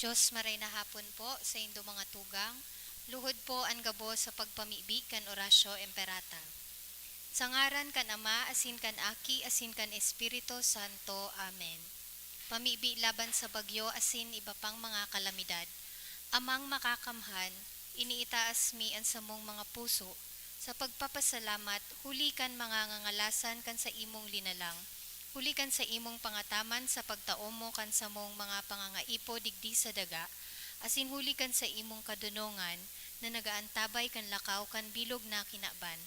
Diyos maray na hapon po sa indo mga tugang, luhod po ang gabo sa pagpamibig kan orasyo emperata. Sa ngaran kan Ama, asin kan Aki, asin kan Espiritu Santo. Amen. Pamibi laban sa bagyo, asin iba pang mga kalamidad. Amang makakamhan, iniitaas mi ang samong mga puso, sa pagpapasalamat, huli kan mga ngangalasan kan sa imong linalang. Huli kan sa imong pangataman sa pagtaom mo kan sa mong mga pangangaipo digdi sa daga, asin huli kan sa imong kadunongan na nagaantabay kan lakaw kan bilog na kinaban.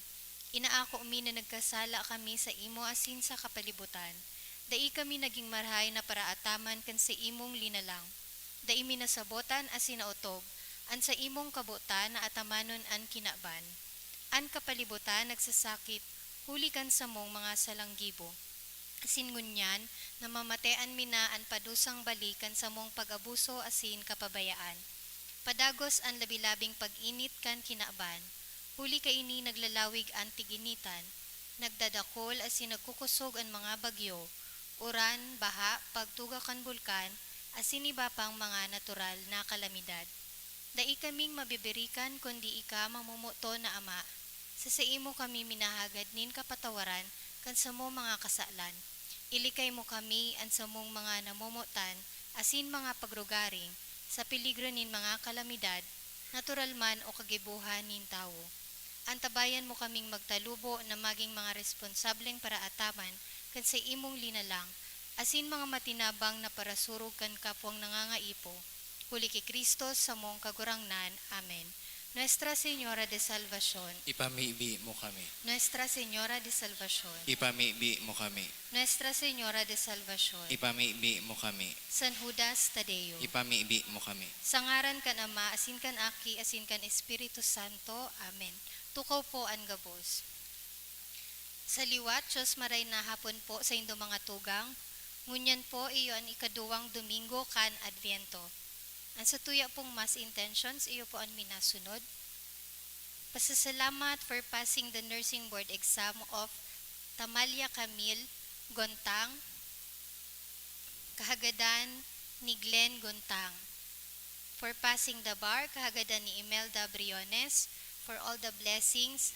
Inaako mi na nagkasala kami sa imo asin sa kapalibutan. Dai kami naging marhay na paraataman kan sa imong linalang. Dai mi nasabotan asin nautog, an sa imong kabutan na atamanon an kinaban. An kapalibutan nagsasakit, huli kan sa mong mga salanggibo. Asin ngunyan, namamatean mi na an padusang balikan sa mong pag-abuso asin kapabayaan. Padagos an labilabing pag-init kan kinaban. Huli ka ini naglalawig ang tiginitan. Nagdadakol asin nagkukusog ang mga bagyo. Uran, baha, pagtuga kan bulkan, asin iba pang mga natural na kalamidad. Dai kaming mabibirikan kundi ika mamumuto na Ama. Sa imo kami minahagad nin kapatawaran kan sa mo mga kasalan. Ilikay mo kami ang sa mong mga namumutan, asin mga pagrugaring, sa peligro nin mga kalamidad, natural man o kagibuhan nin tao. Antabayan mo kaming magtalubo na maging mga responsableng paraataman kan sa imong linalang, asin mga matinabang na parasurog kan kapwang nangangaipo. Huli kay Kristo sa mong kagurangnan. Amen. Nuestra Señora de Salvación, Ipamibi mo kami. Nuestra Señora de Salvación, Ipamibi mo kami. Nuestra Señora de Salvación, Ipamibi mo kami. San Judas Tadeo, Ipamibi mo kami. sa ngaran kan Ama, asin kan Aki, asin kan Espiritu Santo. Amen. Tukaw po ang gabos. Sa liwat, Diyos maray na hapon po sa indo mga tugang, ngunyan po iyo ang ikaduwang Domingo kan Adviento. Ang sa tuya pong mass intentions, iyo po ang minasunod. Pasasalamat for passing the nursing board exam of Tamalia Camille Gontang, kahagadan ni Glenn Gontang. For passing the bar, kahagadan ni Imelda Briones. For all the blessings,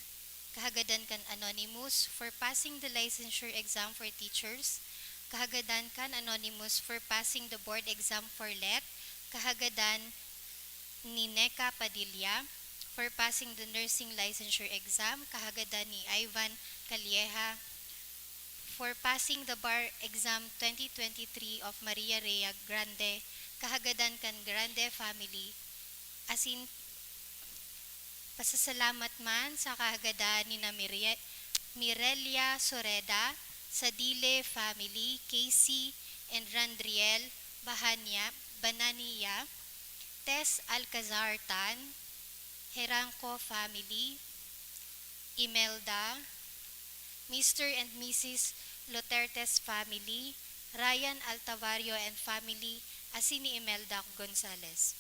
kahagadan kan Anonymous. For passing the licensure exam for teachers, kahagadan kan Anonymous. For passing the board exam for LET, kahagadan ni Neka Padilla. For passing the nursing licensure exam, kahagadan ni Ivan Calieja. For passing the bar exam 2023 of Maria Rhea Grande, kahagadan kan Grande family. Asin pasasalamat man sa kahagadan ni na Mirelia Soreda, sa Dile family, Casey and Randriel Banania, Tess Alcazar Tan, Heranco family, Imelda, Mr. and Mrs. Lotertes family, Ryan Altavario and family, asin ni Imelda Gonzalez.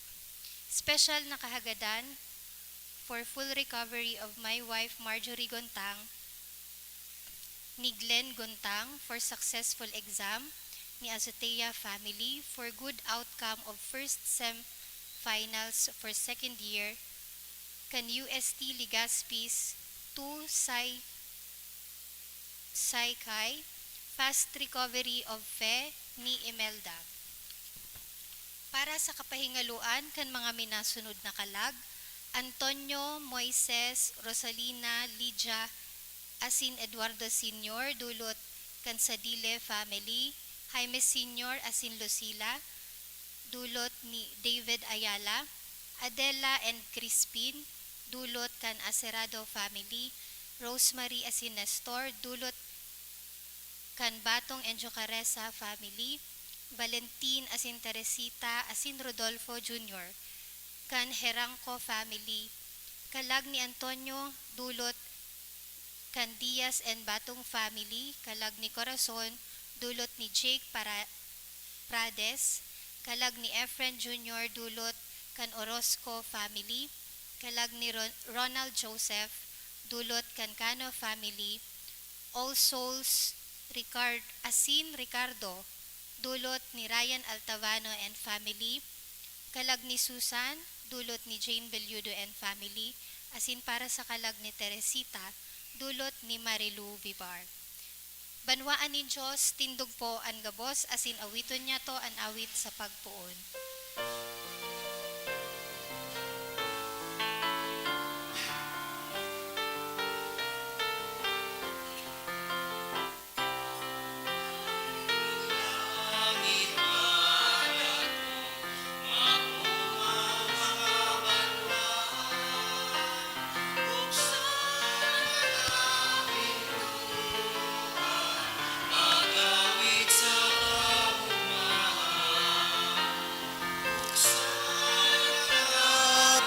Special na kahagadan for full recovery of my wife Marjorie Gontang, ni Glenn Gontang for successful exam, ni Azotea family for good outcome of first SEM finals for second year, kan UST Legazpi's 2 Sai fast recovery of Fe ni Imelda. Para sa kapahingaluan kan mga minasunod na kalag, Antonio, Moises, Rosalina, Lydia, asin Eduardo Sr. dulot kan Sadile family, Jaime Sr. asin Lucila, dulot ni David Ayala, Adela and Crispin, dulot kan Acerado family, Rosemary asin Nestor, dulot kan Batong and Jocaresa family, Valentin asin Teresita asin Rodolfo Jr., kan Heranco family, kalag ni Antonio, dulot kan Diaz and Batong family, kalag ni Corazon, dulot ni Jake Prades, kalag ni Efren Jr., dulot kan Orozco family, kalag ni Ronald Joseph, dulot kan Cano family, All Souls Ricardo, dulot ni Ryan Altavano and family, Kalag ni Susan, dulot ni Jane Belludo and family, asin para sa kalag ni Teresita, dulot ni Marilu Vivar. Banwaan ni Diyos, tindog po an gabos, asin awiton niya to an awit sa pagpuon.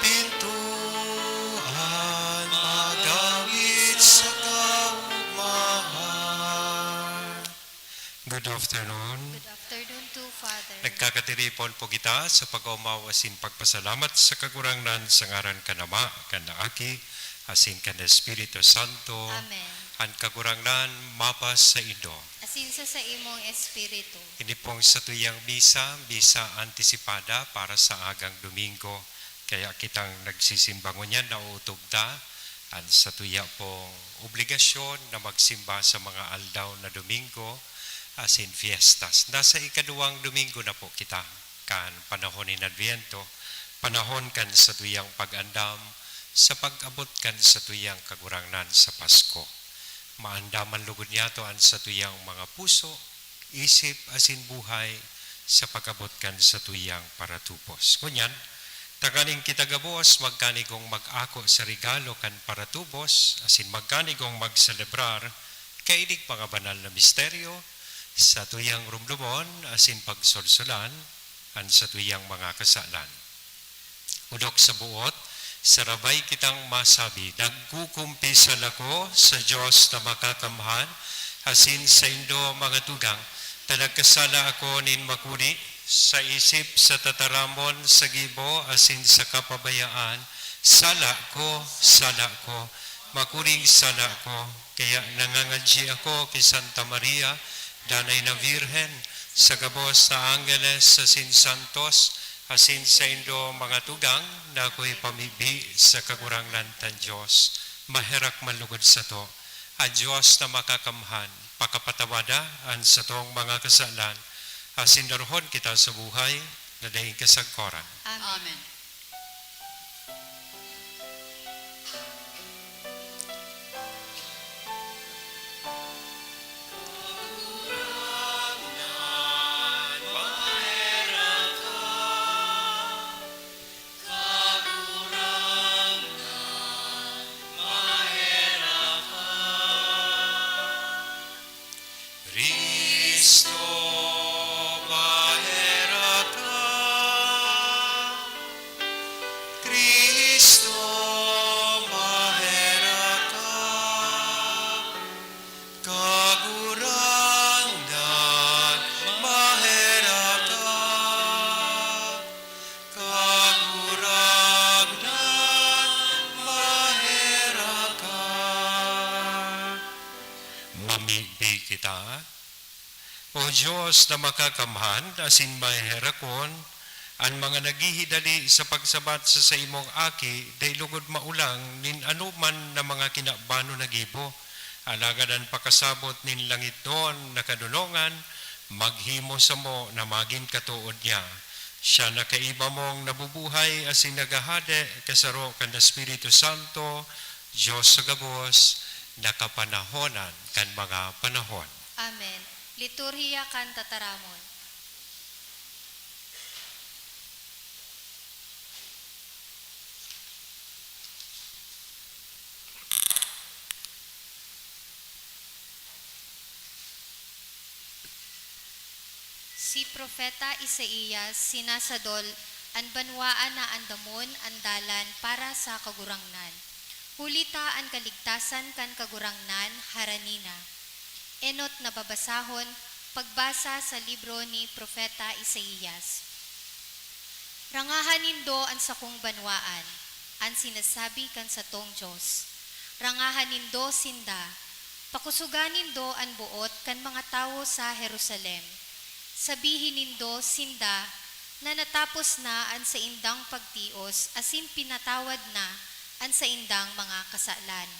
Pintuan magawit sa kaugmahan. Good afternoon. Good afternoon to Father. Nagkakatiripon po kita sa pag-umaw asin pagpasalamat sa kagurangnan sa ngaran kanama, kanaaki, asin kan Espiritu Santo. Amen. Ang kagurangnan mapas sa Indo. Asin sa imong espiritu. Ini pong sa tuyang misa antisipada para sa agang Domingo. Kaya kitang nagsisimbangon yan na utugta at sa tuya pong obligasyon na magsimba sa mga aldaw na Domingo asin fiestas. Nasa ikaduwang Domingo na po kita kan panahon ni Adviento, panahon kan sa tuyang pag-andam, sa pag-abot kan sa tuyang kagurangnan sa Pasko. Maandaman lugod niya to an sa tuyang mga puso, isip asin buhay sa pag-abot kan sa tuyang paratubos. Kunyan, taganing kita gabos, magkanigong mag-ako sa regalo kan paratubos, asin magkanigong magselebrar, kailig mga banal na misteryo, sa tuyang rumlumon, asin pagsolsolan, an sa tuyang mga kasalan. Udok sa buot, sarabay kitang masabi, nagkukumpisal ako sa Diyos na makakamhan, asin sa Indo mga tugang, talagkasala ako nin makuni, sa isip, sa tataramon, sa gibo, asin sa kapabayaan, sala ko, makuning sala ko, kaya nangangadji ako kay Santa Maria, danay na Virhen, sa gabos sa Angeles, sa Santos, asin sa Indo mga tugang, na ako'y pamibi sa kagurangnan tan Diyos, maherak malugod sa to, a Diyos na makakamhan, pakapatawada an sa tong mga kasalan, asin narohon kita sa buhay, na daing kasagkoran. Amen. Cristo maheraka, Cristo maheraka, kagurangan maheraka, kagurangan maheraka. Mamigbi kita, O Diyos na makakamhan, asin maherakon, ang mga naghihidali sa pagsabat sa imong aki, day lugod maulang, nin anuman na mga kinabano na gibo, alagadan pakasabot nin langit noon na kadulongan, maghimo sa mo na maging katuod niya. Siya na kaiba mong nabubuhay asin nagahade kasaro kan Espiritu Santo, Diyos sa gabos, nakapanahonan kan mga panahon. Amen. Liturhiya kan tataramon. Si Propeta Isaías sinasadol an banwaan na andamon andalan para sa kagurangnan. Hulita an kaligtasan kan kagurangnan haranina. Enot na babasahon, pagbasa sa libro ni Propeta Isaías. Rangahan nindo ang sakong banwaan, ang sinasabi kan sa tong Diyos. Rangahan nindo sinda, pakusugan nindo ang buot kan mga tao sa Jerusalem. Sabihin nindo sinda, na natapos na an sa indang pagtios asin pinatawad na an sa indang mga kasalan.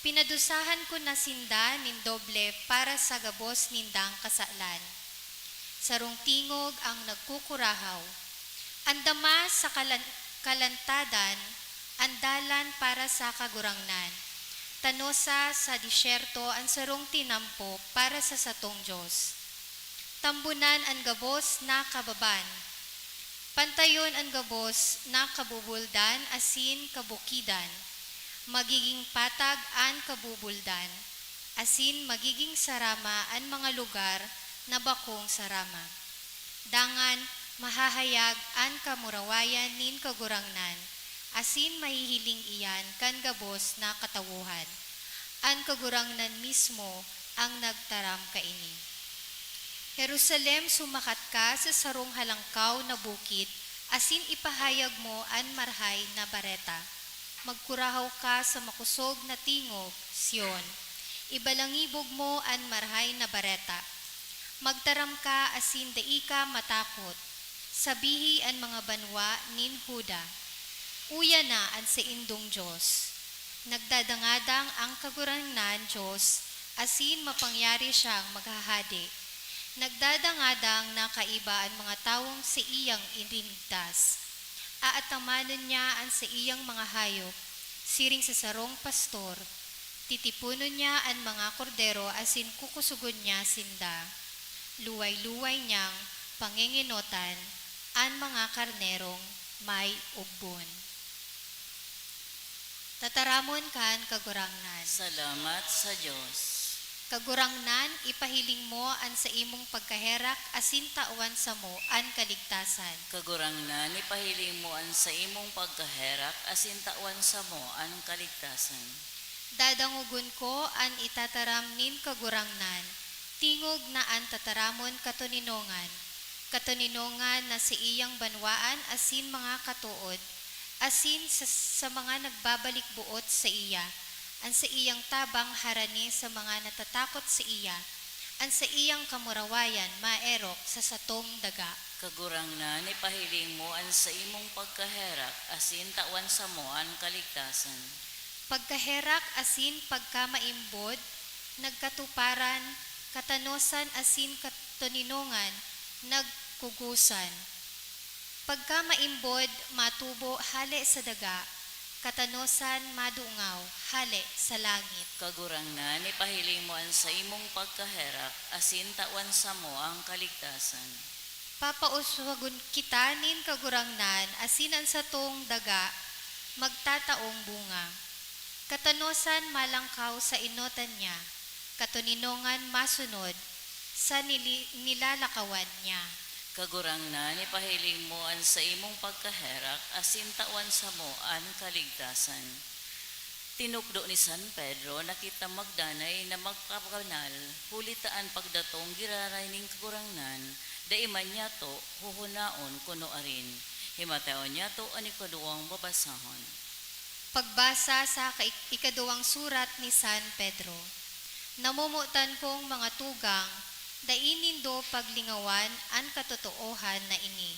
Pinadusahan ko na sinda nin doble para sa gabos nindang kasalan. Sarong tingog ang nagkukurahaw. Andama sa kalantadan, andalan para sa kagurangnan. Tanosa sa disyerto ang sarong tinampo para sa satong Diyos. Tambunan ang gabos na kababan. Pantayon ang gabos na kabubuldan asin kabukidan. Magiging patag an kabubuldan. Asin magiging sarama an mga lugar na bakong sarama. Dangan mahahayag an kamurawayan nin kagurangnan. Asin mahihiling iyan kan gabos na katawuhan. An kagurangnan mismo ang nagtaram kaini. Jerusalem, sumakat ka sa sarong halangkaw na bukid, asin ipahayag mo an marhay na bareta. Magkurahaw ka sa makusog na tingog, Sion. Ibalangibog mo an marhay na bareta. Magtaram ka asin dai ka matakot. Sabihi an mga banwa nin Huda. Uya na an sa indong Diyos. Nagdadangadang ang kagurangnan Diyos, asin mapangyari siyang maghahadi. Nagdadangadang na kaiba ang mga tawong sa iyang ininigtas. Aatamanan niya ang sa iyang mga hayop, siring sa sarong pastor. Titipunon niya ang mga kordero asin kukusugon niya sinda. Luway-luway niyang panginginotan ang mga karnerong may ugbon. Tataramon kan kagurangnan. Salamat sa Diyos. Kagurangnan, ipahiling mo an sa imong pagkaherak asin tawan sa mo an kaligtasan. Kagurangnan, ipahiling mo an sa imong pagkaherak, asin tawan sa mo ang kaligtasan. Dadangugon ko an itataram nin kagurangnan, tingog na an tataramon katuninongan. Katuninongan na sa iyang banwaan asin mga katuod, asin sa mga nagbabalik buot sa iya. An sa iyang tabang harani sa mga natatakot sa iya, an sa iyang kamurawayan maerok sa satong daga. Kagurangnan, ipahiling mo an sa imong pagkaherak, asin tawan sa mo ang kaligtasan. Pagkaherak asin pagkamaimbod, nagkatuparan, katanosan asin katuninongan, nagkugusan. Pagkamaimbod, matubo hale sa daga, katanosan madungaw, hale sa langit. Kagurangnan, ipahiling mo an sa imong pagkaherak, asin tawan sa mo ang kaligtasan. Papauswagon kita nin kagurangnan, asinan sa tong daga, magtataong bunga. Katanosan malangkaw sa inotan niya, katuninongan masunod sa nilalakawan niya. Kagurangnan, ipahiling mo an sa imong pagkaherak, asin tawan sa mo ang kaligtasan. Tinukdo ni San Pedro, nakita magdanay na magkakanal, hulitaan pagdatong giraray ning kagurangnan, daiman niya to, huhunaon kuno arin. Himataon niya to, ani kaduwang babasahon. Pagbasa sa ikaduwang surat ni San Pedro. Namumutan kong mga tugang, dainindo paglingawan ang katotoohan na ini,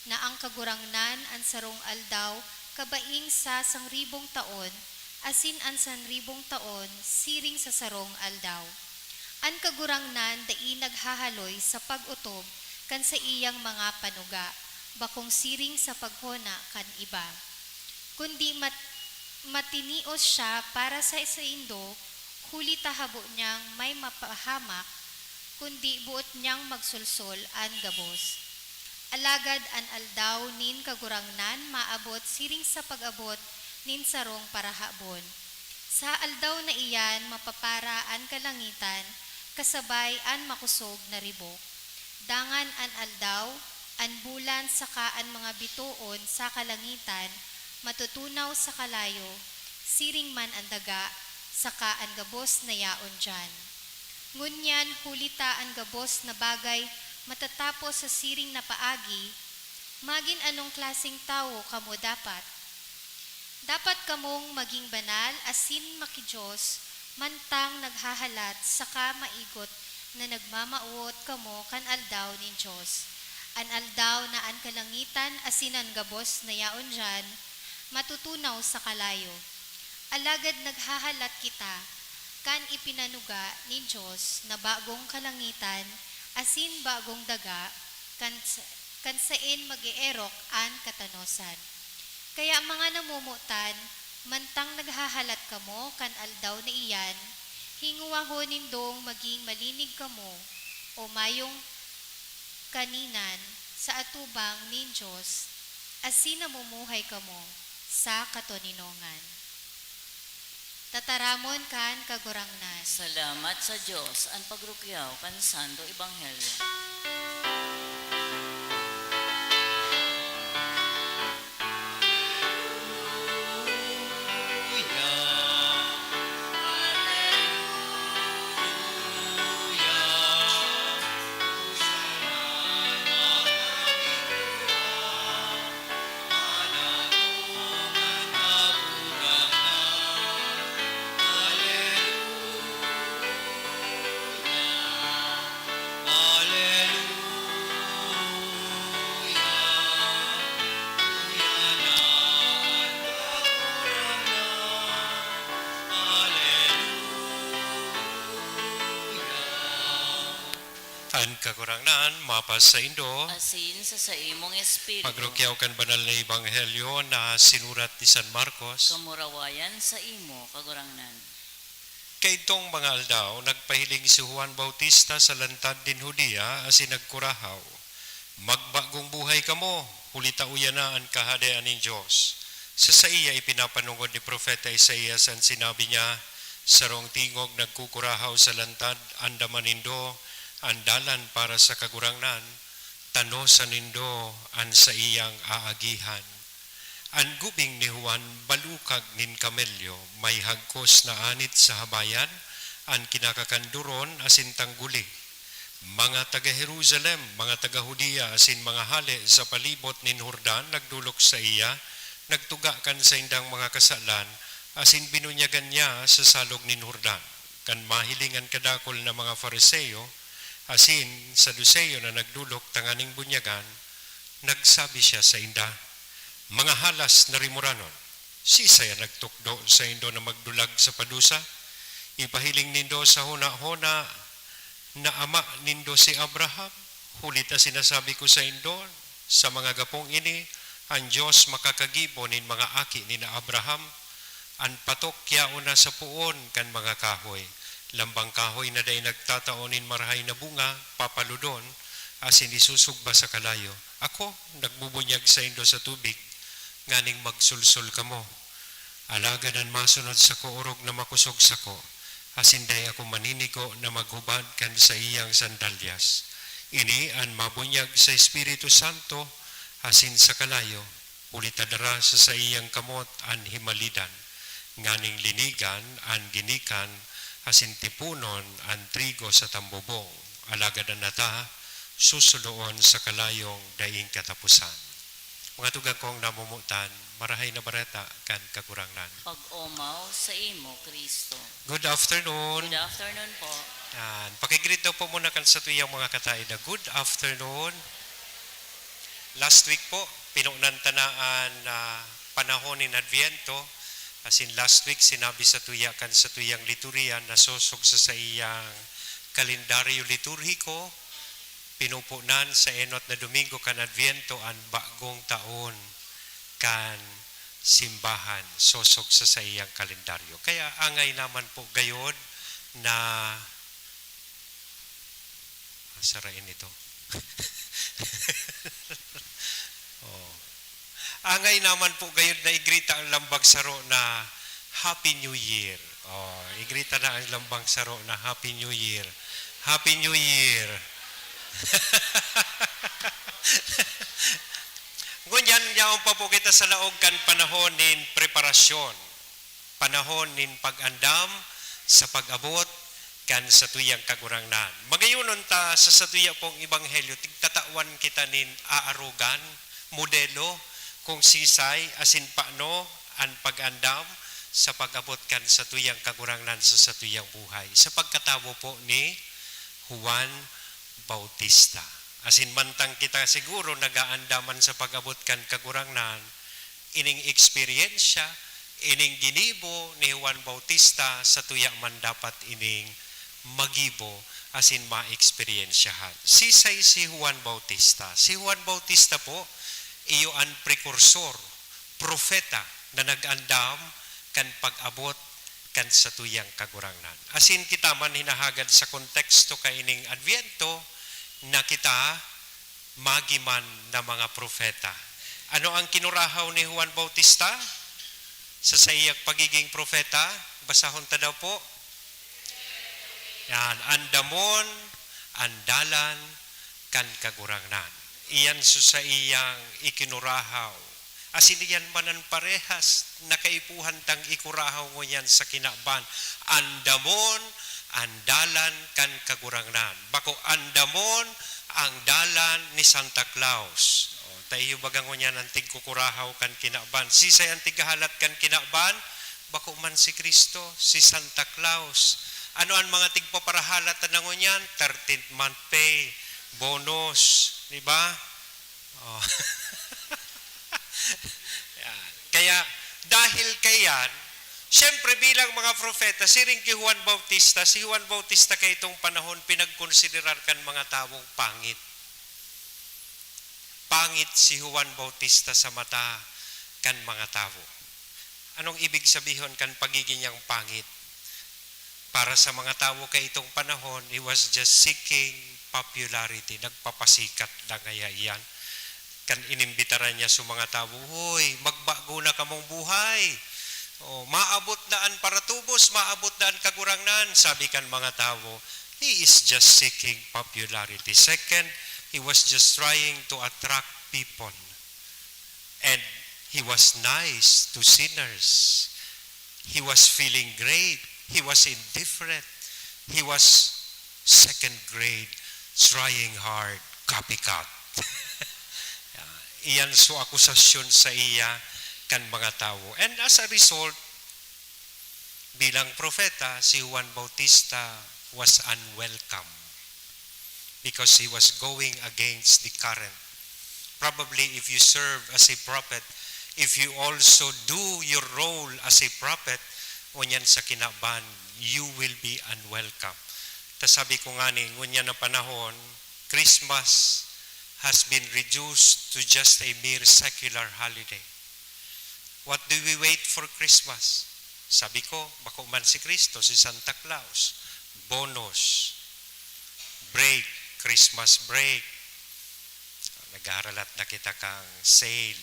na ang kagurangnan ang sarong aldaw kabaing sa 1,000 taon, asin ang 1,000 taon siring sa sarong aldaw. Ang kagurangnan dai naghahaloy sa pag-utob kan sa iyang mga panuga, bakong siring sa paghona kan iba. Kundi matinios siya para sa indo, huli tahabo niyang may mapahamak, kundi buot niyang magsulsol an gabos. Alagad an aldaw nin kagurangnan maabot siring sa pag-abot nin sarong parahabon. Sa aldaw na iyan mapapara an kalangitan, kasabay an makusog na ribok. Dangan an aldaw, an bulan saka an mga bituon sa kalangitan, matutunaw sa kalayo, siring man ang daga, saka ang gabos na yaon dyan. Ngunyan hulita ang gabos na bagay matatapos sa siring na paagi, magin anong klaseng tao kamo dapat. Dapat kamong maging banal asin makidiyos, mantang naghahalat saka maigot na nagmamauot kamo kan aldaw nin Diyos. An aldaw na an kalangitan asinan gabos na yaon dyan, matutunaw sa kalayo. Alagad naghahalat kita, kan ipinanuga ni Diyos na bagong kalangitan, asin bagong daga, kan sain mag-eerok an katanosan. Kaya mga namumutan, mantang naghahalat kamo kan aldaw na iyan, hinguwaho nindong maging malinig kamo, o mayong kaninan sa atubang nin Diyos, asin namumuhay kamo sa katoninongan. Tataramon kan kagurangnan. Salamat sa Diyos ang pagrukyaw kan Santo Ebanghelyo. An kagurangnan, mapas sa Indo, Asin sa imong espiritu, pagrukyaw kan banal na Ebanghelyo na sinurat ni San Marcos. kamurawayan sa imo kagurangnan. Kay itong mga aldaw, nagpahiling si Juan Bautista sa lantad din Hudiya asin nagkurahaw. Magbagong buhay kamo, hulita uya na ang kahadayaan ng Diyos. Sa iya ipinapanungod ni Propeta Isaias ang sinabi niya, sarong tingog nagkukurahaw sa lantad, andaman nindo, andalan para sa kagurangnan, tano sa nindo an sa iyang aagihan. Ang gubing ni Juan balukag nin kamelyo, may hagkos na anit sa habayan, ang kinakakanduron asin tangguli. Mga taga Jerusalem, mga taga Hudiya asin mga hali sa palibot nin Jordan nagdulok sa iya, nagtugakan sa indang mga kasalan, asin binunyagan niya sa salog nin Jordan. Kan mahilingan kadakol na mga Fariseo, asin sa Saduceo na nagdulok tanganing bunyagan, nagsabi siya sa inda, mga halas na rimuranon, sisaya nagtukdo sa indo na magdulag sa padusa, ipahiling nindo sa huna-huna na ama nindo si Abraham, hulit na sinasabi ko sa indo, sa mga gapong ini, ang Diyos makakagibo nin mga aki ni na Abraham, ang patok yaon na sa puon kan mga kahoy, lambang kahoy na day nagtataonin marahay na bunga, papaludon, asin isusugba sa kalayo. Ako, nagbubunyag sa indo sa tubig, nganing magsulsul kamo. Alaganan masunod sa koorog na makusog sa ko, asin day ako maninigo na maghubad kan sa iyang sandalyas. Ini ang mabunyag sa Espiritu Santo, asin sa kalayo, ulitadara sa iyang kamot an himalidan, nganing linigan an ginikan, asin tipunon ang trigo sa tambubong, alagadan nata, susuloon sa kalayong daing katapusan. Mga tugang kong namumutan, marahay na bareta kan kagurangnan. Pag-umaw sa imo, Kristo. Good afternoon. Good afternoon po. Yan. Pakigreet daw po muna kan sa tuyang mga katay na good afternoon. Last week po, pinunan tanaan na panahon in Adviento. As in last week, sinabi sa tuya kan sa tuyang liturhiya na susog sa iyang kalendaryo liturhiko, pinupunan sa enot na Domingo kan Adviento ang bagong taon kan simbahan, susog sa iyang kalendaryo. Kaya angay naman po gayod na sarain ito. Oh. Angay naman po gayod na igrita ang lambang saro na Happy New Year. Oh, igrita na ang lambang saro na Happy New Year. Happy New Year. Ngunyan yaon pa po kita sa laog kan panahon nin preparasyon. Panahon nin pag-andam sa pag-abot kan sa tuyang kagurangnan. Magayunon ta sa tuya pong ebanghelyo, tigtatawan kita nin aarugan, modelo, kung sisay, asin paano, ang pag-andam sa pag-abot kan sa tuyang kagurangnan sa tuyang buhay. Sa pagkatawo po ni Juan Bautista. Asin mantang kita siguro nagaandaman sa pag-abot kan kagurangnan, ining experience ining ginibo ni Juan Bautista sa tuya man dapat ining magibo asin ma-experiensyahan. Sisay si Juan Bautista. Si Juan Bautista po, iyo ang prekursor, propeta na nag-andam kan pag-abot kan sa tuyang kagurangnan. Asin kita man hinahagad sa konteksto ka ining Adviento na kita magiman na mga propeta. Ano ang kinurahaw ni Juan Bautista? Sa saiyang pagiging propeta, basahon ta daw po. Yan, andamon, andalan, kan kagurangnan. Iyan sa iyang ikinurahaw. Asin iyan manan parehas, nakaipuhan tang ikurahaw mo yan sa kinaban. Andamon, andalan, kan kagurangnan. Bako andamon, ang dalan ni Santa Claus. Tayo bagang niya ng tigkukurahaw kan kinaban. Sisay ang tigahalat kan kinaban, bako man si Kristo, si Santa Claus. Ano ang mga tigpaparahalat na ngunyan? 13th month pay, bonus, di ba? Oh. Kaya, dahil kayan, siyempre bilang mga propeta, si rin kay Juan Bautista, si Juan Bautista kay itong panahon pinagkonsiderar kan mga tawong pangit. Pangit si Juan Bautista sa mata kan mga tao. Anong ibig sabihin kan pagiging niyang pangit? Para sa mga tao kay itong panahon, he was just seeking popularity. Nagpapasikat lang kaya iyan. Kan inimbitaran niya sa mga tao, hoy, magbago na kamong buhay. O, maabot daan para tubos, maabot daan kagurangnan. Sabi kan mga tao, he is just seeking popularity. Second, he was just trying to attract people. And he was nice to sinners. He was feeling great. He was indifferent. He was second grade, trying hard, copycat. Iyan so akusasyon sa iya kan mga tao. And as a result, bilang propeta, si Juan Bautista was unwelcome because he was going against the current. Probably if you serve as a prophet, if you also do your role as a prophet, ngunyan sa kinaban, you will be unwelcome. Sabi ko nga ni, ngunyan na panahon, Christmas has been reduced to just a mere secular holiday. What do we wait for Christmas? Sabi ko, bako man si Kristo, si Santa Claus, bonus, break, Christmas break. Nag-aaralat na kita kang sale.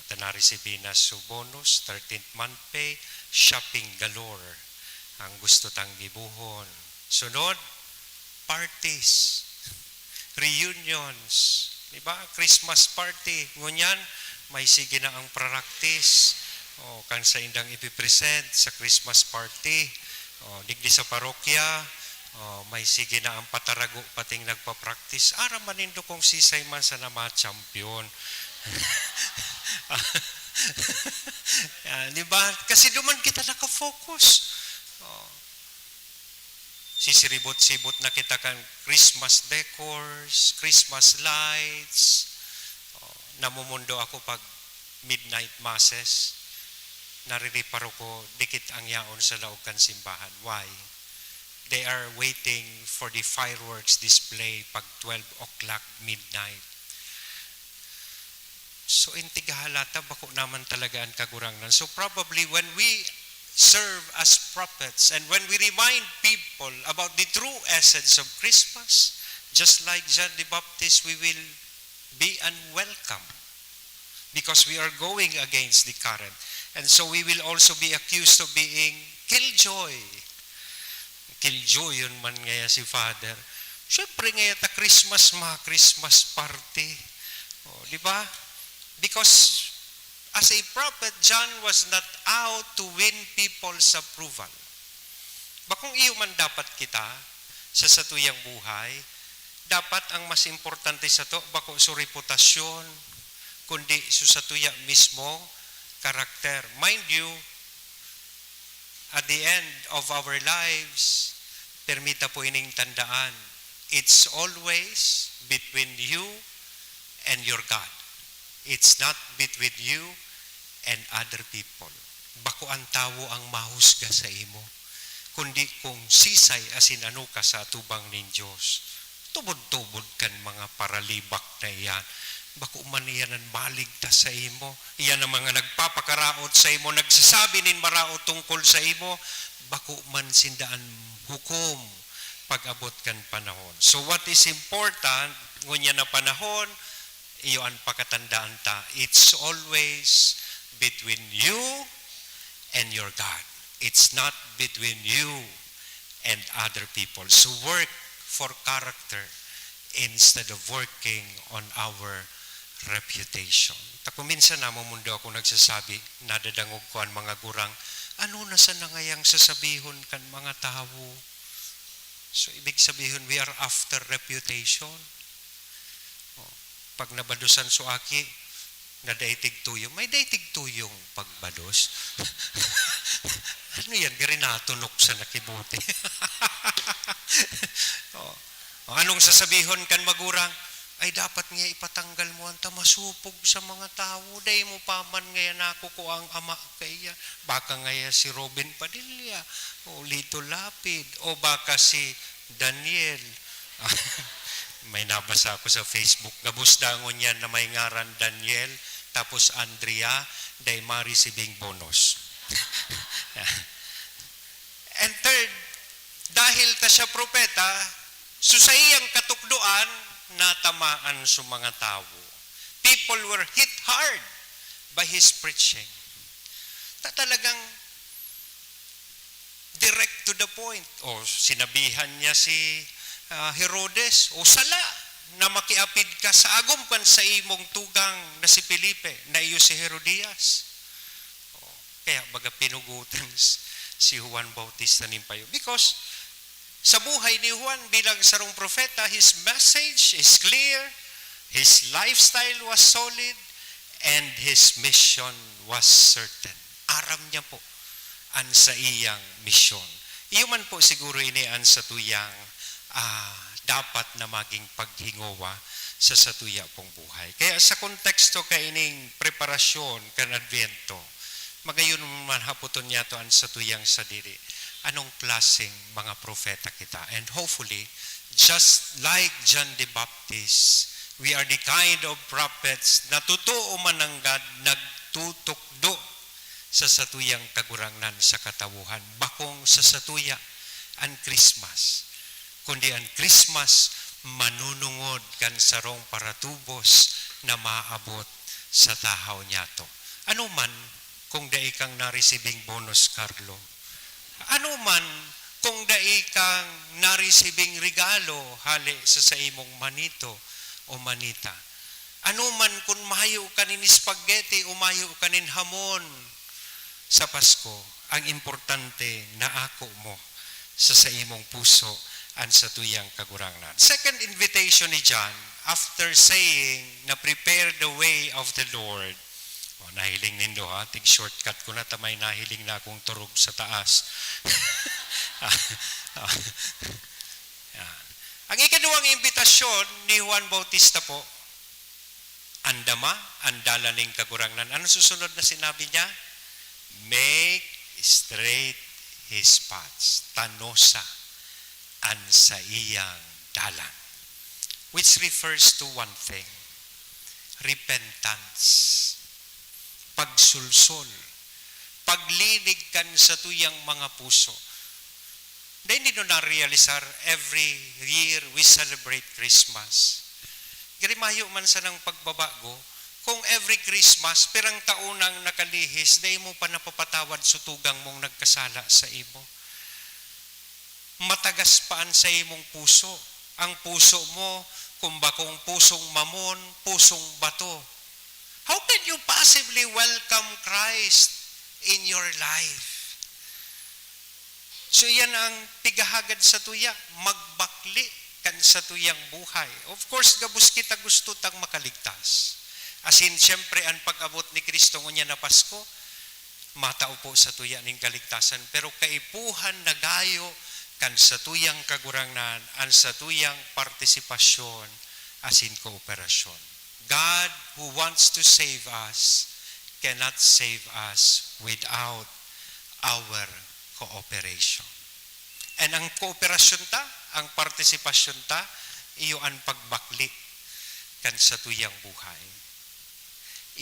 Tanari si Binas so bonus, 13th month pay, shopping galore. Ang gusto tang gibuhon. Sunod, parties, reunions, diba? Christmas party. Ngunyan, may sige na ang practice. O, kan sa indang ipipresent sa Christmas party. O, digdi sa parokya. O, may sige na ang patarago pating nagpa-practice. Ara manindo kong sisay man sa nama champion. Yan, diba? Kasi duman kita nakafocus. O, sisiribot-sibot na kita kan Christmas decors, Christmas lights. Namumundo ako pag midnight masses. Naririparo ko, dikit ang yaon sa laog kan simbahan. Why? They are waiting for the fireworks display pag 12 o'clock midnight. So, intigahalata, bako naman talaga ang kagurangnan. So, probably when we serve as prophets and when we remind people about the true essence of Christmas, just like John the Baptist, we will be unwelcome because we are going against the current. And so we will also be accused of being killjoy. Killjoy yun man ngaya si Father. Siyempre ngaya ta Christmas, mga Christmas party. O, di ba? Because as a prophet, John was not out to win people's approval. Bakong iyo man dapat kita sa satuyang buhay, dapat ang mas importante sa to, bako sa reputasyon, kundi sa satuya mismo, karakter. Mind you, at the end of our lives, permita po ining tandaan, It's always between you and your God. It's not between you and other people. Bako ang tao ang mahusga sa imo, kundi kung sisay asin ano ka sa atubang nin Diyos. Tubod-tubod kan mga paralibak na iyan. Bako man iyan ang maligtas sa imo. Iyan ang mga nagpapakaraot sa imo, nagsasabi nin maraot tungkol sa imo. Bako man sindaan hukom pag-abot kan panahon. So what is important, ngunya na panahon, iyo ang pakatandaan ta, it's always between you and your God. It's not between you and other people. So work for character instead of working on our reputation. Tako minsan namo mundo ako nagsasabi, nadadangog ko ang mga gurang, ano na sa nangayang sasabihon kan mga tao? So ibig sabihin, we are after reputation. Pag nabadusan so aki, na daitig tuyong, may daitig tuyong pagbados. Ano yan? Gari natunok sa nakibuti. Anong sasabihon kan magurang? Ay dapat nga ipatanggal mo ang tamasupog sa mga tao. Day mo paman ngayon ako ko ang ama kaya. Baka ngayon si Robin Padilla, o Lito Lapid, o baka si Daniel. May nabasa ako sa Facebook. Gabus dangon yan na may ngaran Daniel, tapos Andrea, day ma-receiving bonus. And third, dahil ta siya propeta, susayang katukduan, natamaan sa mga tao. People were hit hard by his preaching. Talagang direct to the point. O sinabihan niya si Herodes, o sala na makiapid ka sa agom kan sa imong tugang na si Felipe, na iyo si Herodias. Kaya baga pinugutan si Juan Bautista nimpayo. Because sa buhay ni Juan bilang sarong propeta, his message is clear, his lifestyle was solid, and his mission was certain. Aram niya po ang sa iyang misyon. Iyo man po siguro ini ang sa tuyang dapat na maging paghingowa sa satuya pong buhay. Kaya sa konteksto kaining preparasyon kan Advento, magayon man haputon niya to ang satuyang sadiri. Anong klaseng mga propeta kita? And hopefully, just like John the Baptist, we are the kind of prophets na totoo mananggad, nagtutukdo sa satuyang kagurangnan sa katawuhan. Bakong sa satuya ang Christmas. Kundi ang Christmas, manunungod kan sarong paratubos na maabot sa tahaw niya to. Ano man, kung dai kang na-receiving bonus, Carlo, ano man kung dai kang na-receiving regalo hali sa imong manito o manita. Ano man kung mahayo kanin spaghetti o mahayo kanin hamon sa Pasko, ang importante na ako mo sa imong puso ang satuyang kagurangnan. Second invitation ni John, after saying na prepare the way of the Lord, nahiling nindo ha, tig shortcut ko na tamay nahiling na akong turog sa taas. Ang ikaduwang imbitasyon ni Juan Bautista po, andama, andala ning kagurangnan. Ano susunod na sinabi niya? Make straight his paths. Tanosa ang sa iyang dalan. Which refers to one thing, repentance. Pagsulsol, paglinig kan sa tuyang mga puso. Dahil hindi na-realisar, every year we celebrate Christmas. Garimayo man sa ng pagbabago, kung every Christmas, pirang taunang nakalihis, dahil mo pa napapatawad sutugang mong nagkasala sa imo. Matagas paan sa imong puso. Ang puso mo, kung bakong pusong mamon, pusong bato. How can you possibly welcome Christ in your life? So yan ang pigahagad sa tuya, magbakli kan sa tuyang buhay. Of course, gabus kita gusto tang makaligtas. As in, siyempre, ang pag-abot ni Kristo ngunya na Pasko, matao po sa tuya ning kaligtasan. Pero kaipuhan na gayo kan satuyang kagurangnan, an satuyang partisipasyon, asin kooperasyon. God who wants to save us cannot save us without our cooperation. And ang kooperasyon ta, ang partisipasyon ta, iyo ang pagbakli kan satuyang buhay.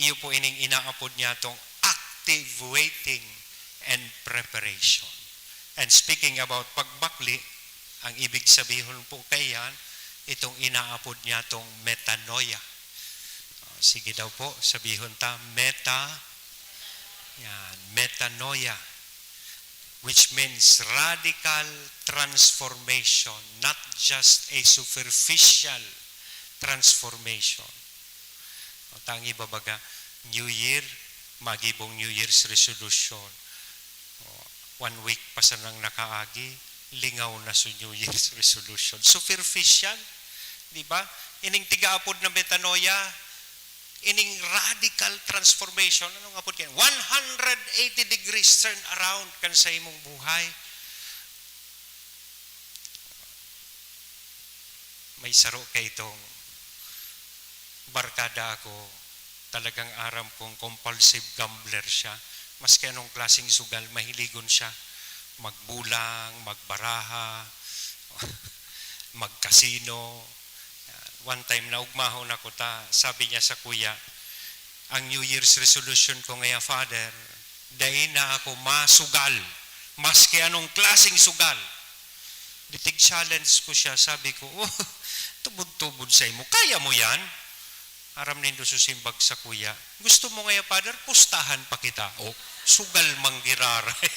Iyo po ining inaapod niya tong active waiting and preparation. And speaking about pagbakli, ang ibig sabihin po kayan, itong inaapod niya tong metanoia. Sige daw po, sabihon ta, metanoia, which means radical transformation, not just a superficial transformation. Tangi babaga, New Year, magibong New Year's resolution. 1 week pa sa nang nakaagi, lingaw na sa New Year's resolution. Superficial, di ba? Ining tigaapod na metanoia, ining radical transformation, ano nga po yan? 180 degrees turn around kan sa imong buhay. May saro kay itong barkada ako, talagang aram kong compulsive gambler siya. Maski anong klaseng sugal, mahiligon siya. Magbulang, magbaraha, magkasino. One time na ugmahon ako ta, sabi niya sa kuya, ang New Year's resolution ko ngayon, Father, dahil na ako masugal, maski anong klaseng sugal. Ditig challenge ko siya, sabi ko, tubod-tubod sa imo, kaya mo yan? Aram nindo susimbag sa kuya, gusto mo ngayon, Father, pustahan pa kita. Sugal manggiraray.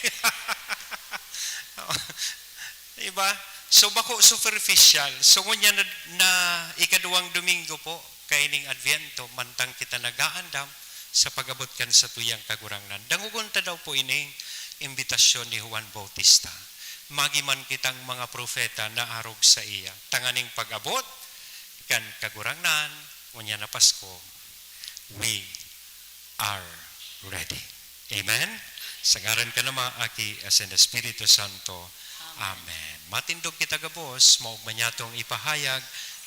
Diba? So bako superficial. So ngunya na ikaduwang Domingo po, kaining Adviento, mantang kita nagaandam sa pagabot kan sa tuyang kagurangnan. Dangugon ta daw po ining imbitasyon ni Juan Bautista. Magiman kitang mga propeta na arog sa iya. Tanganing pagabot kan kagurangnan, ngunya na Pasko, we are ready. Amen? Sa ngaran ka naman, Aki, as in the Espiritu Santo. Amen. Matindog kita gabos, maugman niyatong ipahayag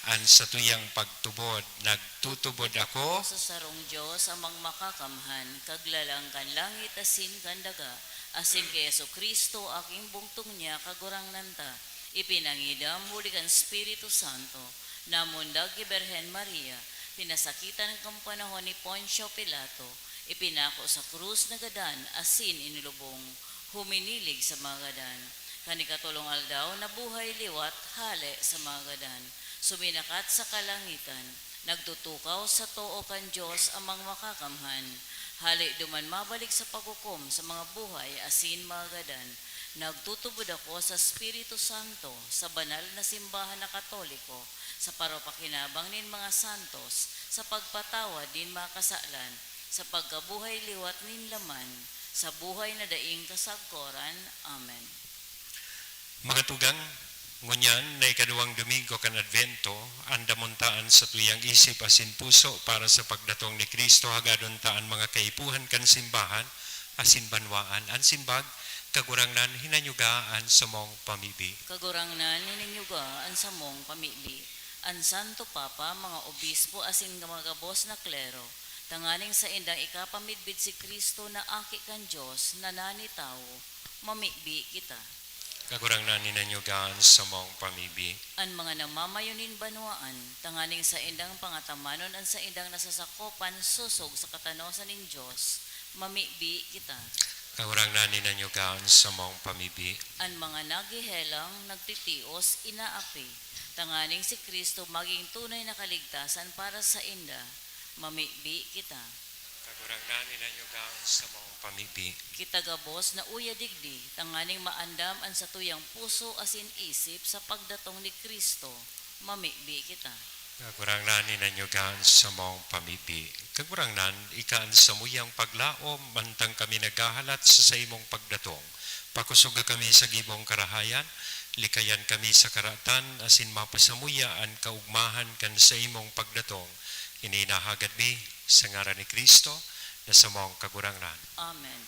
an sa tuyang pagtubod. Nagtutubod ako Sa sarong Diyos amang makakamhan, kaglalang kan langit asin kan daga, asin kay Yesu Kristo aking bungtong niya kagurang nanta, ipinangidam muli kan Espiritu Santo, namundag kay Berhen Maria, pinasakitan ng panahon ni Poncio Pilato, ipinako sa krus na gadan, asin inilubong, huminilig sa mga gadan. Kanikatulong aldaw na buhay liwat hale sa mga gadan. Suminakat sa kalangitan, nagtutukaw sa too kan Diyos amang makakamhan. Hali duman mabalik sa paghukom sa mga buhay asin mga gadan. Nagtutubod ako sa Espiritu Santo, sa banal na simbahan na Katoliko, sa paropakinabang nin mga santos, sa pagpatawad din mga kasalan, sa pagkabuhay liwat nin laman, sa buhay na daing kasagkoran. Amen. mga tugang, ngunyan na ikaduwang Domingo kan Advento, andamuntaan sa tuyang isip asin puso para sa pagdatong ni Kristo hagaduntaan mga kaipuhan kan simbahan asin banwaan an simbag kagurangnan hinanyugaan sa mong pamibi. Kagurangnan niningyugaan sa mong pamili. An Santo Papa, mga obispo asin mga gabos na klero, tanganing sa indang ikapamidbid si Kristo na aki kan Diyos na nanitaw, mamibi kita. Kagurangnan ninanyugaan sa mong pamibi. An mga namamayunin banwaan, tanganing sa indang pangatamanon an sa indang nasasakopan susog sa katanosan nin Diyos, mamibi kita. Kagurangnan ninanyugaan sa mong pamibi. An mga nagihelang nagtitios inaapi, tanganing si Kristo maging tunay na kaligtasan para sa inda, mamibi kita. Kagurangnan ninanyugaan sa mong pamibi. Kita gabos na uya digdi, tanganing maandam an sa tuyang puso asin isip sa pagdatong ni Kristo, mamibi kita. Kagurangnan ninanyugaan sa mong pamibi. Kagurangnan ikaan sa muyang paglaom mantang kami naghahalat sa imong pagdatong. Pakusuga kami sa gibong karahayan, likayan kami sa karatan asin mapasamuyaan kaugmahan kan sa imong pagdatong. Ininahagad mi sa ngaran ni Kristo na sa mong kagurangnan. Amen.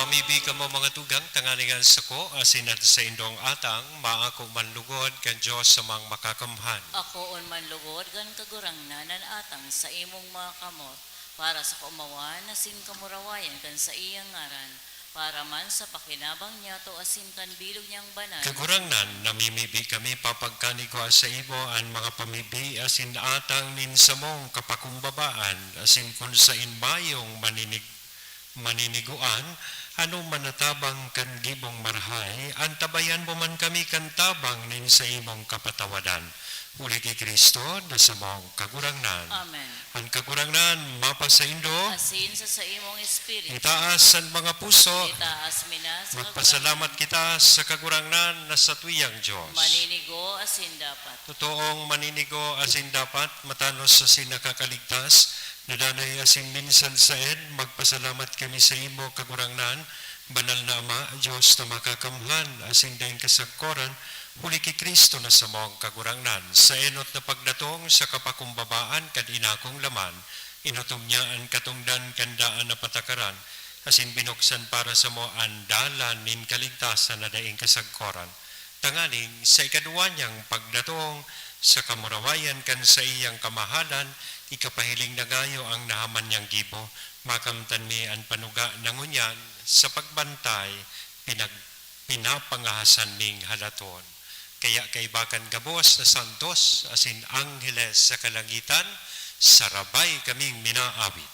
pamibi ka mo mga tugang tanganingan sa ko asin at sa indong atang maako manlugod kan Dios sa mga makakamhan. Ako on man lugod gan kagurangnan nan atang sa imong mga kamot para sa kaumawan asin kamurawayan kan sa iyang ngaran para man sa pakinabang niya to asin kan bilog niyang banal. Kagurangnan namimibi kami papagkanigo sa imo ang mga pamibi asin atang nin sa mong kapakumbabaan asin kun sa inmayong maniniguan ano manatabang kan gibong marhay antabayan mo man kami kan tabang nin sa imong kapatawadan. Uli kay Kristo na sa mong kagurangnan. Amen. Ang kagurangnan mapasaindo Asin sa imong espiritu. itaas ang mga puso. Itaas minas sa Magpasalamat kita sa kagurangnan na sa tuyang Diyos. maninigo asin dapat. Totoong maninigo asin dapat matanos sa sinakakaligtas na danay asin minsan sa ed magpasalamat kami sa imo kagurangnan banal na Ama Diyos na makakamhan asin dahil kasagkoran huli kay Kristo na sa mong kagurangnan sa enot na pagdatong sa kapakumbabaan kad inakong laman inutom niya ang katungdan kandaan na patakaran asin binuksan para sa mo andalan nin kaligtasan na daing kasagkoran tanganing sa ikaduwa niyang pagdatong sa kamurawayan kan sa iyang kamahalan ikapahiling na gayo ang nahaman niyang gibo makamtan mi ang panuga nangunyan sa pagbantay pinapangahasan ning halaton kaya kaibakan gabos na santos asin angheles sa kalangitan sarabay kaming minaawit.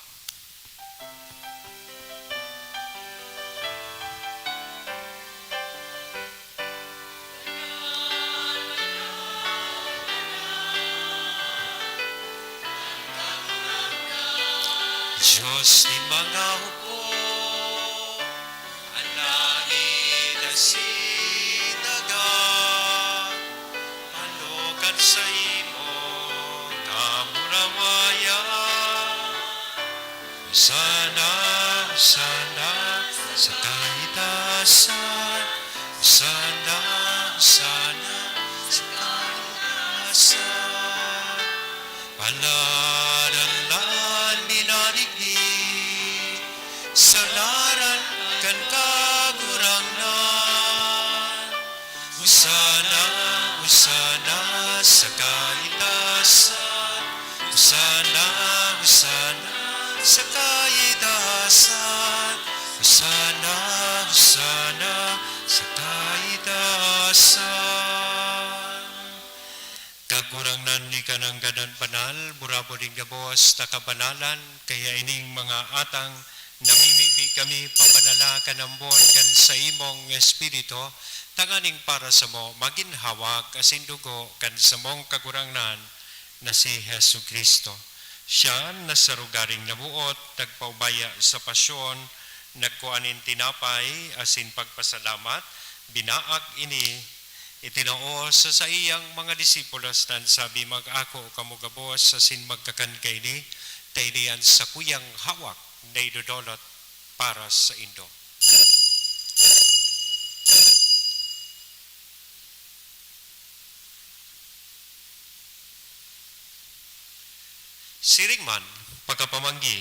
Diyos ni mga hukom, ang langit at sinaga, manukan sa imo, kamurawayan. Sana, sana, sa kaitasan, sana, sana, sa kaitasan, paladalan minarigdi, sa laran kan kagurangnan, usana, usana, sa kaitasan, usana, usana, sa kaitasan, usana, usana, sa kaitasan. Kagurangnan ni kanang gadan panal, burabo din gabos na kabanalan, kaya ining mga atang namimibi kami pabanala kanambon kan sa imong espiritu, tanganing para sa mo maginhawak asin dugo kan sa mong kagurangnan na si Hesu Kristo. Siya nasarugaring nabuot, nagpaubaya sa pasyon, nagkuanin tinapay, asin pagpasalamat, binaag ini, itinoo sa iyang mga disipulos nan sabi mag-ako kamugabos asin magkakan kay ni, taydian sa kuyang hawak na idodolot para sa Indo. Siringman, pagkapamanggi,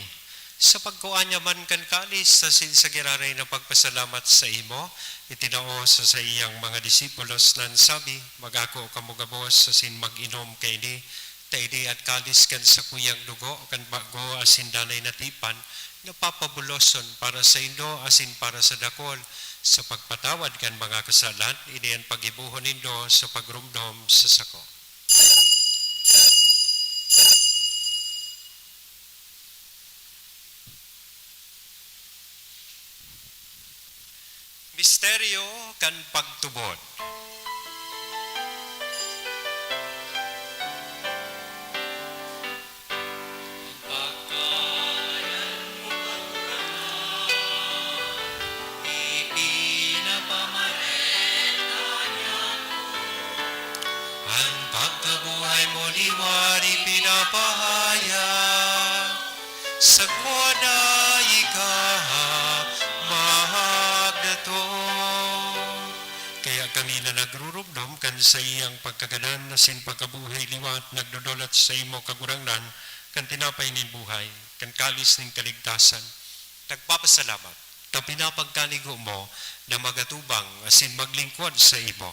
sa pagkuanya man kan kalis sa sinsagiraray na pagpasalamat sa imo, itinao sa iyang mga disipulos nan sabi, mag-ako kamugabos sa sin mag-inom kay ni, taidi at kalis kan sa kuyang dugo, kan bago asin danay natipan, napapabuloson para sa Indo asin para sa dakol, sa pagpatawad kan mga kasalan, iniyan pagibuhon Indo sa pagrumdom sa sako. Misteryo kan pagtubod. Ang pagkabuhay mo liwari pinapahayag sa kuwana mahag na to. Kaya kami na nagrurubdom kan sa iyang pagkaganan na sin pagkabuhay liwat nagdodolot sa imo kagurangnan kan tinapay nin buhay kan kalis nin kaligtasan nagpapasalamat ta pinapagkanigo mo na magatubang asin maglingkod sa imo.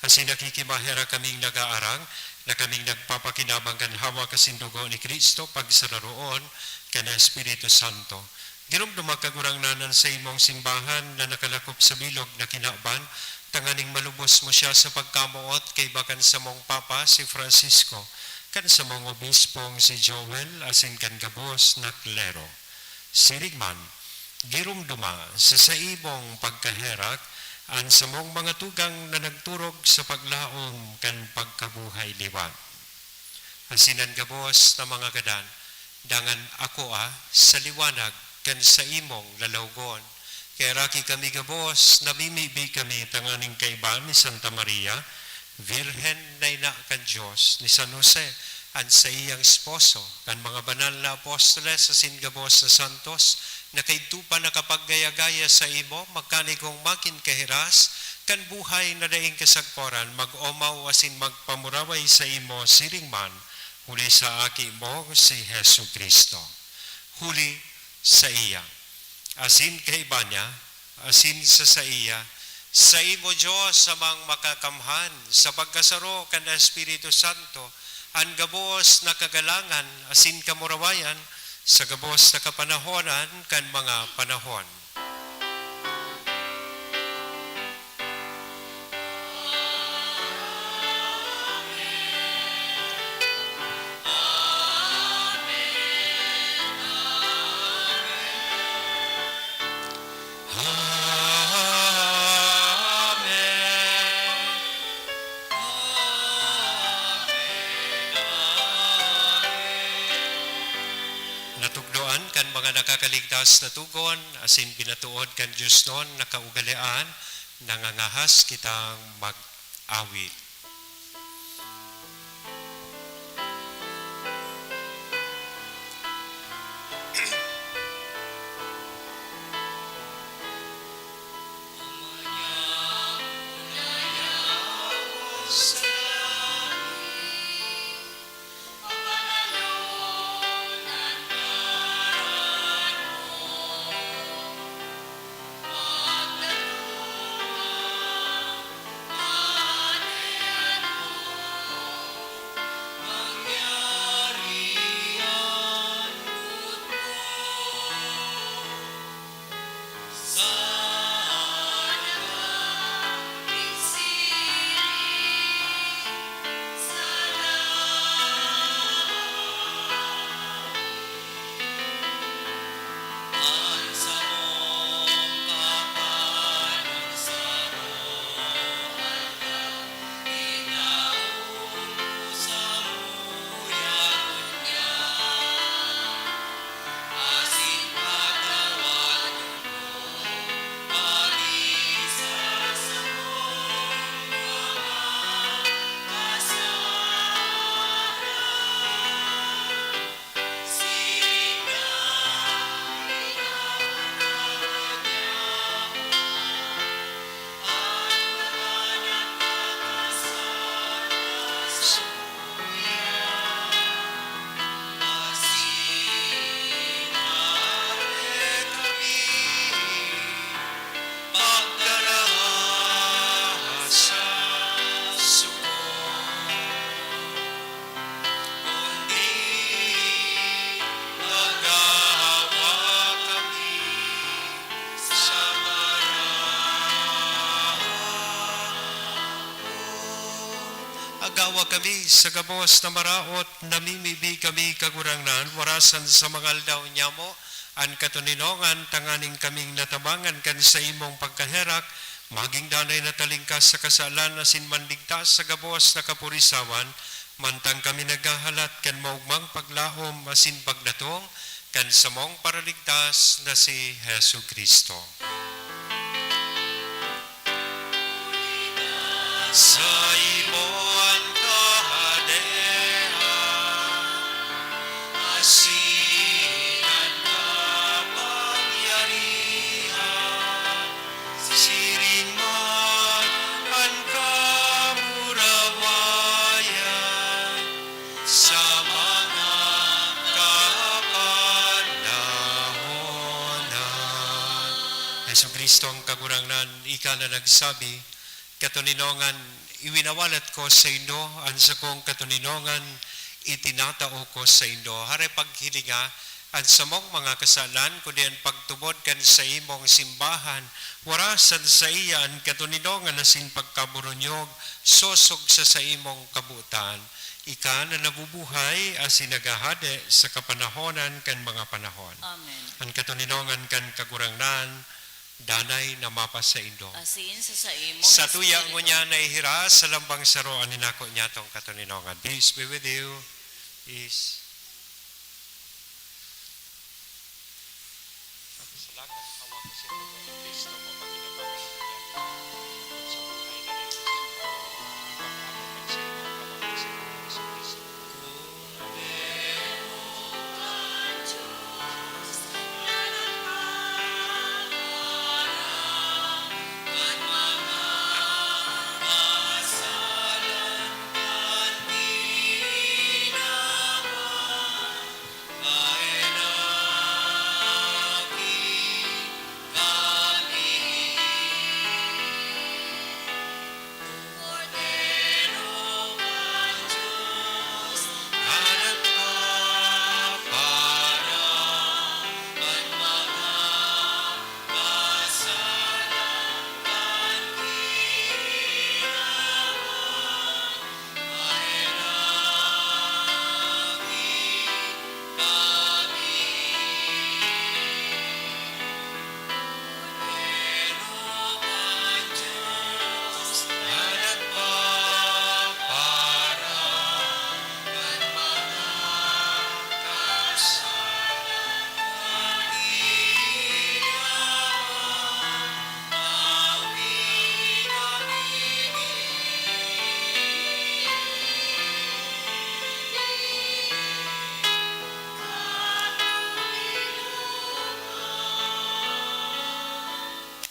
Asin nakikimahera kaming nagaarang na kaming nagpapakinabang kan hawa kasin dugo ni Kristo pagsararoon kan Espiritu Santo. Ginumduma kagurang nanan sa imong simbahan na nakalakop sa bilog na kinaban, tanganing malubos mo siya sa pagkamuot kay bakan sa mong Papa si Francisco, kan sa mong obispong si Joel, asin kan gabos na klero. Sirigman, girumduma sa imong pagkaherak, an sa mong mga tugang na nagturog sa paglaom kan pagkabuhay liwan. Asinan gabos na mga gadan, dangan ako sa liwanag, kan sa imong lalawgon. Kaya raki kami gabos, namimibi kami tanganing kaiban ni Santa Maria, Virhen na ina kan Diyos, ni San Jose, an sa iyang esposo, kan mga banal na apostoles, asin gabos na santos, na kay tupa nakapaggaya-gaya sa imo, magkanigong makin kahiras, kan buhay na daing kasagporan, mag-omaw asin magpamuraway sa imo siringman, huli sa aki mo si Hesu Kristo. Huli sa iya. Asin kay banya, asin sa iya, sa imo Diyos samang makakamhan, sa pagkasaro kan Espiritu Santo, ang gabos na kagalangan, asin kamurawayan, sa gabos na kapanahonan kan mga panahon. Natugdoan kan mga nakakaligtas na tugon, asin pinatuod kan Diyos nun, nakaugalian, nangangahas kitang mag-awit. Agawa kami sa gabos na maraot, namimibi kami kagurangnan, warasan sa mga aldaw niya mo, an katuninongan, tanganing kaming natabangan kan sa imong pagkaherak, maging danay na talingkas sa kasalan, asin manligtas sa gabos na kapurisawan, mantang kami naghahalat kan maugmang paglaom, asin pagdatong, kan sa mong paraligtas na si Hesu Kristo. Sa imo ang kahadean, asinan kapangyarihan, siring man ang kamurawayan, sa mga kapanahonan. Kristo ang kagurangnan, ika na nagsabi, katuninongan, iwinawalat ko sa inyo, ang sa kong katuninongan, itinatao ko sa inyo. Hare paghilinga, ang sa mong mga kasalan, kundi ang pagtubod kan sa imong simbahan, warasan sa iya ang katuninongan na sin pagkaburunyog, sosog sa imong kabutan. Ika na nabubuhay as nagahade sa kapanahonan kan mga panahon. Amen. Ang katuninongan kan kagurangnan, danay na mapa sa indo. Asin sa imong Sa tuya espiritu. mo niya na ihira sa lambang saroan ni nako niya tong katuninongan. Peace be with you. Peace.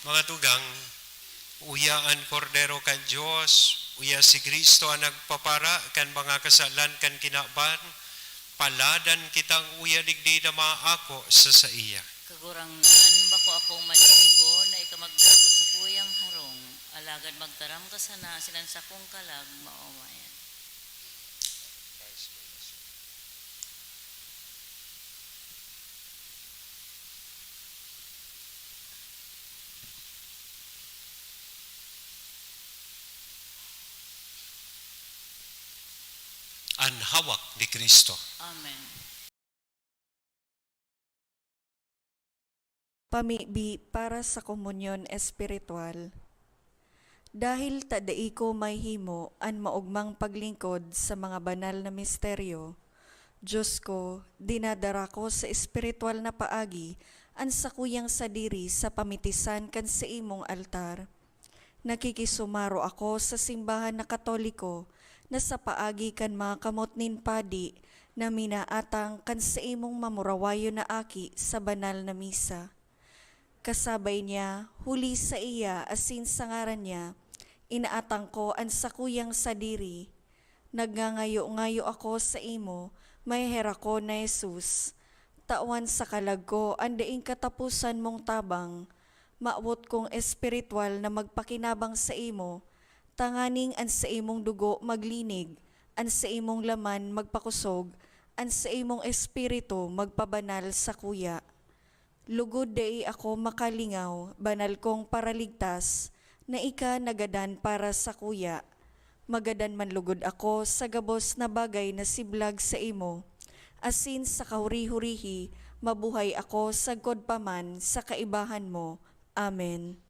Mga tugang, uyaan kordero kan Diyos, uya si Kristo ang nagpapara kan mga kasalan kan kinaban, paladan kitang uya digdi na maako sa iya. Kagurangnan, bako akong maninigo na ikamagdago sa kuyang harong, alagad magtaram ka sana sinan sa kong kalag maumayan. Ang hawak ni Kristo. Amen. Pamibi para sa komunyon espiritual. Dahil tadai ko may himo an maugmang paglingkod sa mga banal na misteryo, Diyos ko, dinadara ko sa espiritual na paagi an sakuyang sadiri sa pamitisan kan sa imong altar. Nakikisumaro ako sa simbahan na Katoliko na sa paagi kan mga kamot nin padi na minaatang kan sa imong mamurawayo na aki sa banal na misa. Kasabay niya, huli sa iya asin sa ngaran niya, inaatang ko ang sakuyang sadiri. Nagngangayo-ngayo ako sa imo, may hera ko na Jesus. Tawan sa kalag ko, andaing katapusan mong tabang. Maawot kong espiritual na magpakinabang sa imo, tanganing an sa imong dugo maglinig, an sa imong laman magpakusog, an sa imong espiritu magpabanal sa kuya. Lugod dai ako makalingaw, banal kong paraligtas, na ika nagadan para sa kuya. Magadan man lugod ako sa gabos na bagay na siblag sa imo. Asin sa kahuri-hurihi, mabuhay ako sa godpaman sa kaibahan mo. Amen.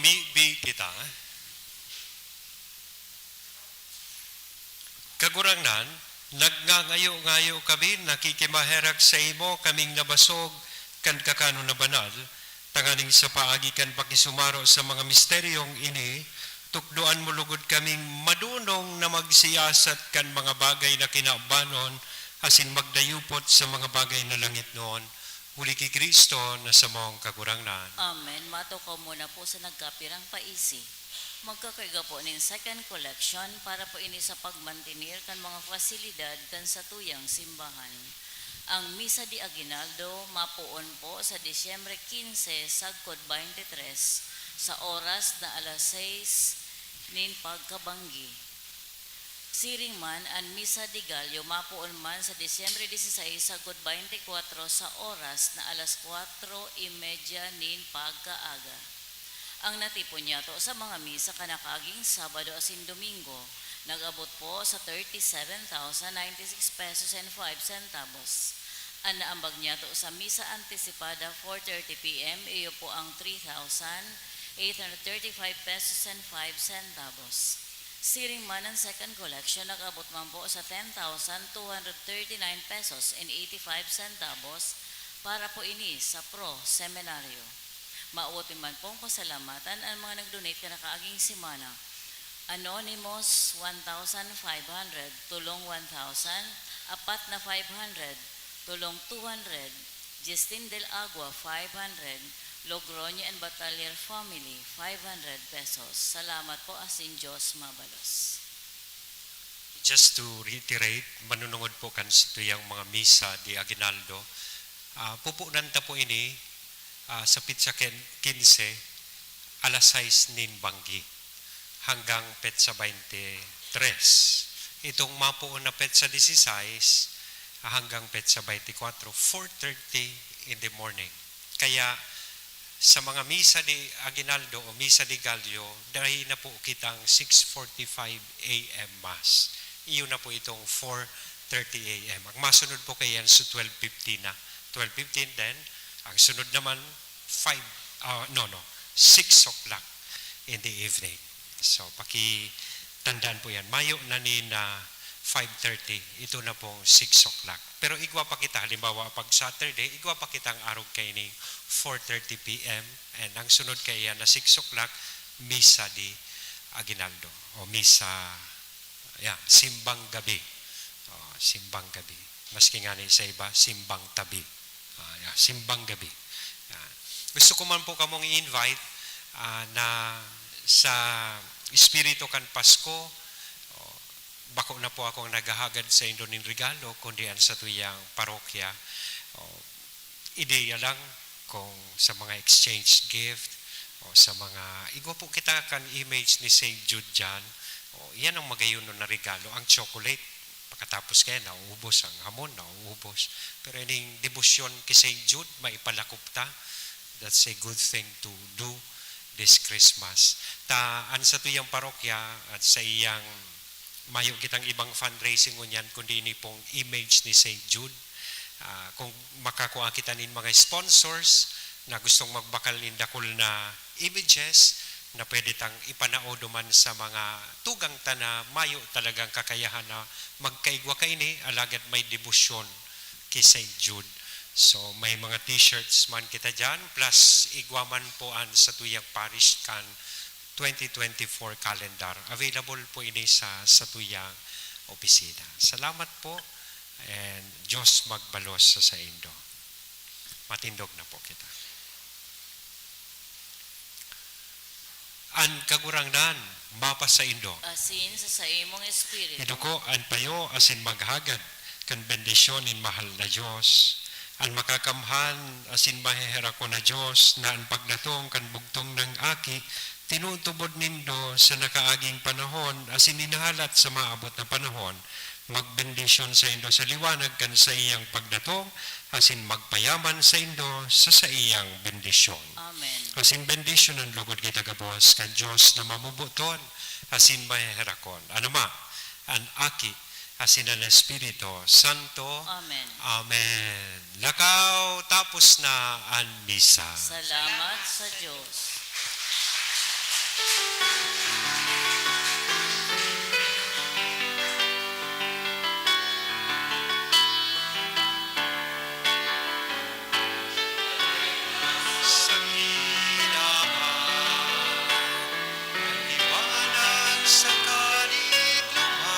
Pamibi kita. Kagurangnan, nagngangayo-ngayo kami, nakikimaherag sa imo, kaming nabasog, kan kakano na banal, tanganing sa paagi kan pakisumaro sa mga misteryong ini, tukduan mo lugod kaming madunong na magsiyasat kan mga bagay na kinabanon, asin magdayupot sa mga bagay na langit noon, huli kay Kristo na sa mong kagurangnan. Amen. Matukaw muna po sa nagkapirang paisi. Magkakaiga po ng second collection para po ini sa pagmantinir kan mga fasilidad kan sa tuyang simbahan. Ang Misa di Aguinaldo mapuon po sa Disyembre 15, Sagkod 23, sa oras na alas 6 nin pagkabanggi. Siring man, ang Misa di Gallo mapuon man sa Disyembre 16, Sagkod 24, sa oras na alas 4:30 nin pagkaaga. Ang natipon niya to sa mga misa kanakaaging Sabado asin Domingo, nag-abot po sa 37,096 pesos and 5 centavos. Ang naambag niya to sa misa antisipada 4:30 p.m. iyo po ang 3,835 pesos and 5 centavos. Siring man ang second collection, nag-abot man po sa 10,239 pesos and 85 centavos para po ini sa Pro Seminario. Mauotin man pong pasalamatan ang mga nag-donate ka na kaaging simana. Anonymous, 1,500, tulong 1,000, apat na 500, tulong 200, Justin Del Agua, 500, Logroño and Batalier Family, 500 pesos. Salamat po asin Diyos mabalos. Just to reiterate, manunungod po kan sa tuyang mga misa di Aguinaldo. Pupunan ta po ini sa Petsa 15, alas 6 nin banggi hanggang Petsa 23. Itong mapuon na Petsa 16 hanggang Petsa 24, 4:30 in the morning. Kaya sa mga misa di Aguinaldo o misa di Gallo, dahil na po kitang 6:45 a.m. Mass. Iyon na po itong 4:30 a.m. Ang masunod po kayan sa 12:15 na. 12:15 then, ang sunod naman 6 o'clock in the evening. So, pakitandaan po yan. Mayo na ni na 5:30, ito na pong 6 o'clock. Pero igwa pa kita, halimbawa pag Saturday, igwa pa kitang araw kayo ni 4:30 p.m. And ang sunod kaya na 6 o'clock, Misa di Aguinaldo. O Misa, Simbang Gabi. Simbang Gabi. Maski nga ni sa iba, Simbang Tabi. Simbang Gabi. Gusto ko man po kamong i-invite na sa Espiritu kan Pasko, bako na po akong naghahagad sa indo nin regalo, kundi an sa tuyang parokya. Ideya lang kung sa mga exchange gift, o sa mga, igwa po kita kan image ni St. Jude dyan, yan ang magayuno na regalo, ang chocolate. Pagkatapos kaya, nauubos ang hamon, nauubos. Pero ining debosyon kay St. Jude, maipalakop ta. That's a good thing to do this Christmas. Taan sa tuyang parokya at sa iyang mayo kitang ibang fundraising ngunyan, kundi ni pong image ni St. Jude. Kung makakuha kita nin mga sponsors na gustong magbakal nin dakol na images, na pwede tang ipanao man sa mga tugang ta na mayo talagang kakayahan na magkaigwa kaini, alagad may debosyon kay St. Jude. So may mga t-shirts man kita dyan, plus igwaman po sa tuyang parish kan 2024 calendar. Available po ini sa tuyang opisina. Salamat po and Diyos magbalos sa indo. Matindog na po kita. An kagurangnan, mapa sa indo. Asin sa imong espiritu. Ito ko, an payo, asin maghagad, kan bendisyon in mahal na Diyos. An makakamhan, asin mahihera ko na Diyos, na an pagdatong kan bugtong ng aki, tinutubod nindo sa nakaaging panahon, asin inahalat sa maabot na panahon, magbendisyon sa indo sa liwanag kan sa iyang pagdatong, asin magpayaman sa indo sa iyang bendisyon. Amen. Asin bendisyon ang lugod kita kabos, kan Diyos na mamubuton, asin mahiherakon. Ano ma, an aki, asin ang Espiritu Santo. Amen. Amen. Lakaw, tapos na ang misa. Salamat sa Diyos. Sa hilangan, liwanag sa kaliglaman,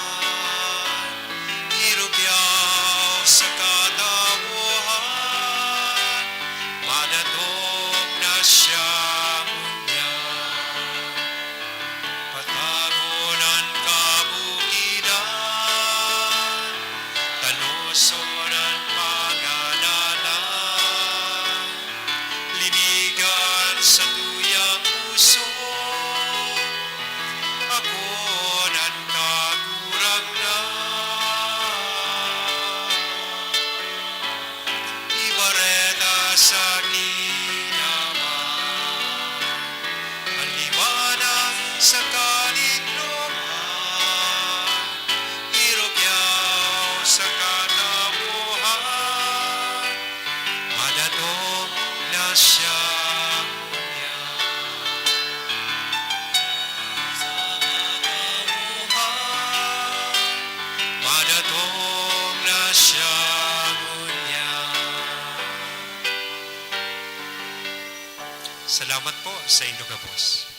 irugyaw sa katabuhan, manatong na siyang unyan. Patagunan kabukidan, talusonan pangalanan, linigan sa tuyang puso, ako nan kagurang na. Ibareta sa ginaman, ang liwanag sa kaligloban, irogyaw sa katabuhan, manatong na siya niya. Sa katabuhan, manatong na siya niya. Salamat po sa inyong gabos.